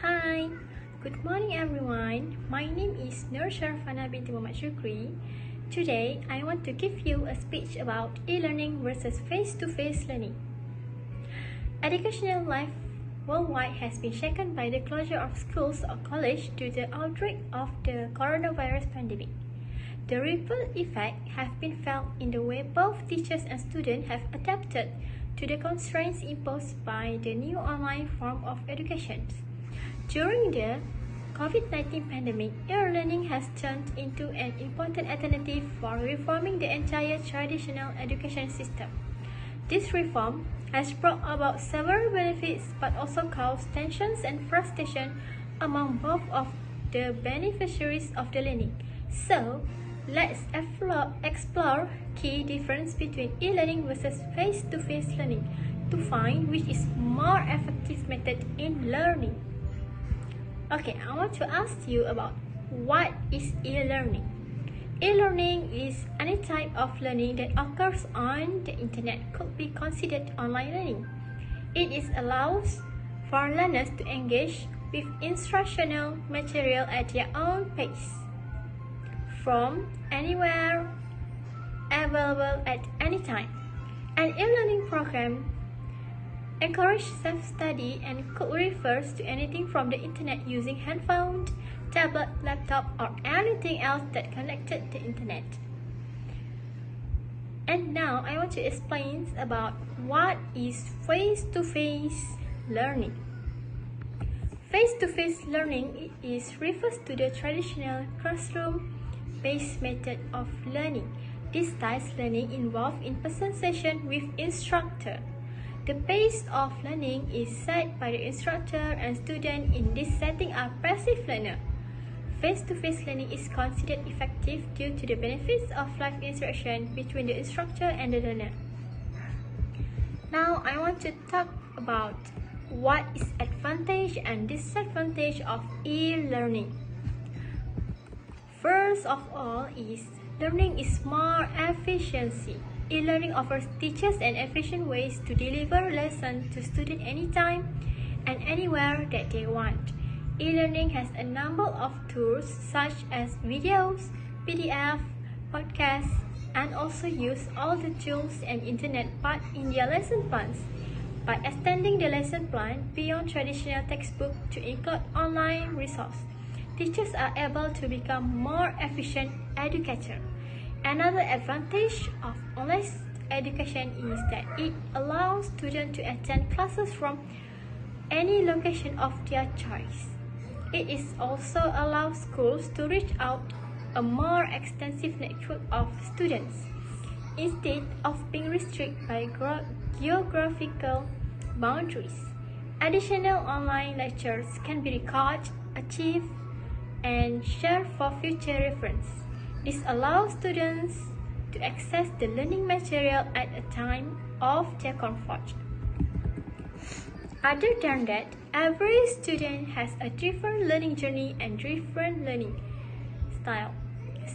Hi, good morning everyone. My name is Nur Sharfana binti Muhammad Shukri. Today, I want to give you a speech about e-learning versus face-to-face learning. Educational life worldwide has been shaken by the closure of schools or colleges due to the outbreak of the coronavirus pandemic. The ripple effect has been felt in the way both teachers and students have adapted to the constraints imposed by the new online form of education. During the COVID-19 pandemic, e-learning has turned into an important alternative for reforming the entire traditional education system. This reform has brought about several benefits but also caused tensions and frustration among both of the beneficiaries of the learning. So, let's explore key difference between e-learning versus face-to-face learning to find which is more effective method in learning. Okay, I want to ask you about what is e-learning. E-learning is any type of learning that occurs on the internet could be considered online learning. It allows for learners to engage with instructional material at their own pace, from anywhere, available at any time. An e-learning program encourages self-study and could refer to anything from the internet using handphone, tablet, laptop, or anything else that connected to the internet. And now I want to explain about what is face-to-face learning. Face-to-face learning refers to the traditional classroom-based method of learning. This style learning involves in-person session with instructor. The pace of learning is set by the instructor, and students in this setting are passive learners. Face-to-face learning is considered effective due to the benefits of live interaction between the instructor and the learner. Now, I want to talk about what is advantage and disadvantage of e-learning. First of all learning is more efficiency. E-learning offers teachers an efficient ways to deliver lessons to students anytime and anywhere that they want. E-learning has a number of tools such as videos, PDF, podcasts, and also use all the tools and internet part in their lesson plans. By extending the lesson plan beyond traditional textbook to include online resources, teachers are able to become more efficient educators. Another advantage of online education is that it allows students to attend classes from any location of their choice. It also allows schools to reach out a more extensive network of students instead of being restricted by geographical boundaries. Additional online lectures can be recorded, achieved, and shared for future reference. This allows students to access the learning material at a time of their comfort. Other than that, every student has a different learning journey and different learning style.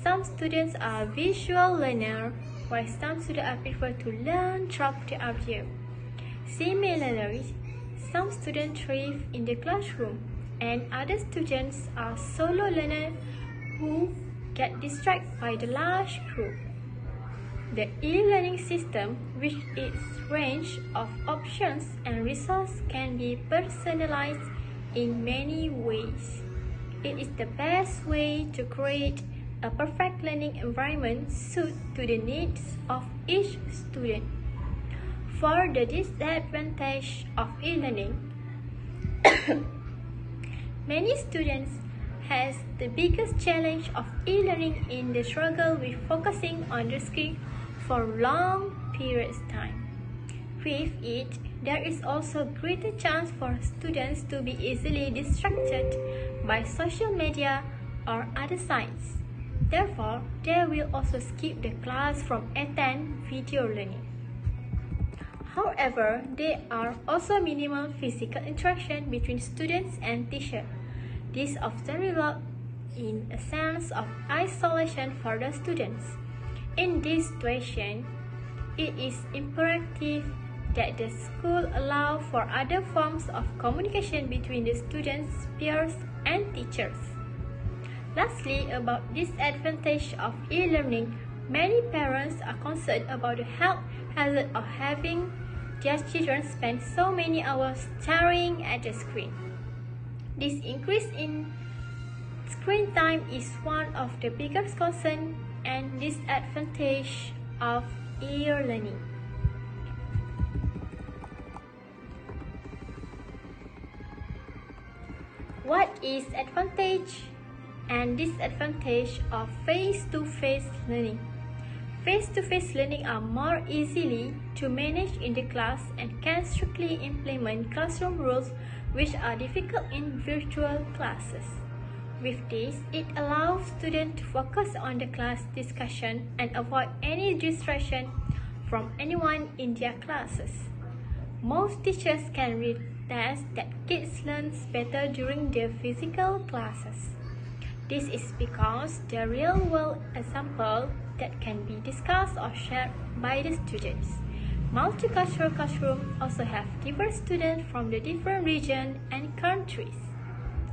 Some students are visual learners, while some students prefer to learn through the audio. Similarly, some students thrive in the classroom, and other students are solo learners who get distracted by the large group. The e-learning system, with its range of options and resources, can be personalized in many ways. It is the best way to create a perfect learning environment suited to the needs of each student. For the disadvantage of e-learning, many students has the biggest challenge of e-learning in the struggle with focusing on the screen for long periods of time. With it, there is also greater chance for students to be easily distracted by social media or other sites. Therefore, they will also skip the class from attend video learning. However, there are also minimal physical interaction between students and teachers. This often results in a sense of isolation for the students. In this situation, it is imperative that the school allow for other forms of communication between the students, peers, and teachers. Lastly, about disadvantage of e-learning, many parents are concerned about the health hazard of having their children spend so many hours staring at the screen. This increase in screen time is one of the biggest concerns and disadvantage of e-learning. What is advantage and disadvantage of face-to-face learning? Face-to-face learning are more easily to manage in the class and can strictly implement classroom rules which are difficult in virtual classes. With this, it allows students to focus on the class discussion and avoid any distraction from anyone in their classes. Most teachers can attest that kids learn better during their physical classes. This is because the real-world example that can be discussed or shared by the students. Multicultural classrooms also have diverse students from the different regions and countries.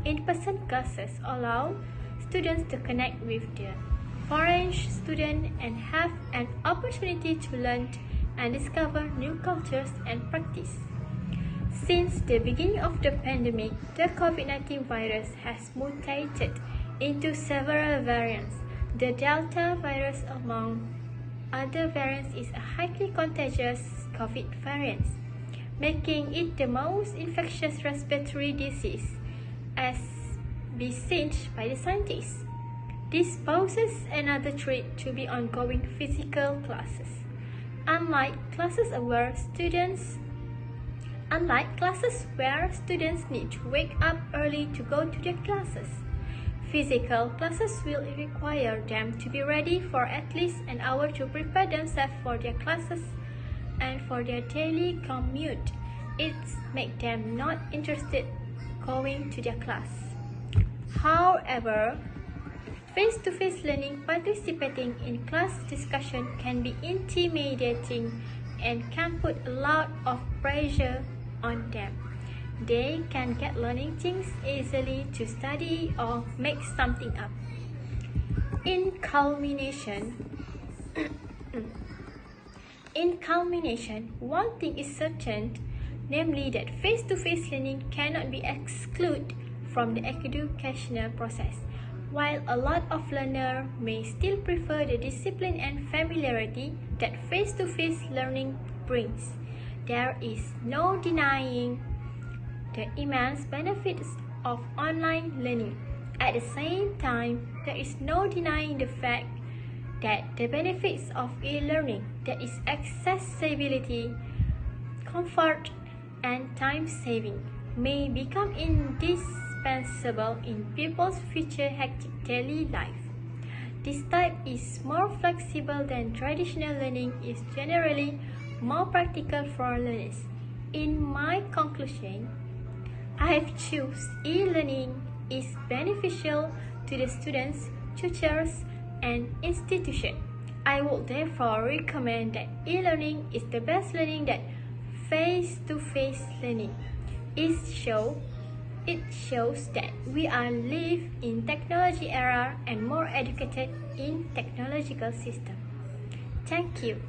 In-person classes allow students to connect with the foreign students and have an opportunity to learn and discover new cultures and practice. Since the beginning of the pandemic, the COVID-19 virus has mutated into several variants. The Delta virus, among other variants, is a highly contagious COVID variant, making it the most infectious respiratory disease as be seen by the scientists. This poses another threat to the ongoing physical classes. Unlike classes where students need to wake up early to go to their classes, physical classes will require them to be ready for at least an hour to prepare themselves for their classes and for their daily commute. It makes them not interested going to their class. However, face-to-face learning participating in class discussion can be intimidating and can put a lot of pressure on them. They can get learning things easily to study or make something up. In culmination, one thing is certain, namely that face-to-face learning cannot be excluded from the educational process. While a lot of learners may still prefer the discipline and familiarity that face-to-face learning brings, there is no denying the immense benefits of online learning. At the same time, there is no denying the fact that the benefits of e-learning, that is accessibility, comfort, and time saving, may become indispensable in people's future hectic daily life. This type is more flexible than traditional learning, is generally more practical for learners. In my conclusion, I have chosen e-learning is beneficial to the students, teachers, and institutions. I would therefore recommend that e-learning is the best learning that face-to-face learning. It shows that we are live in technology era and more educated in technological system. Thank you.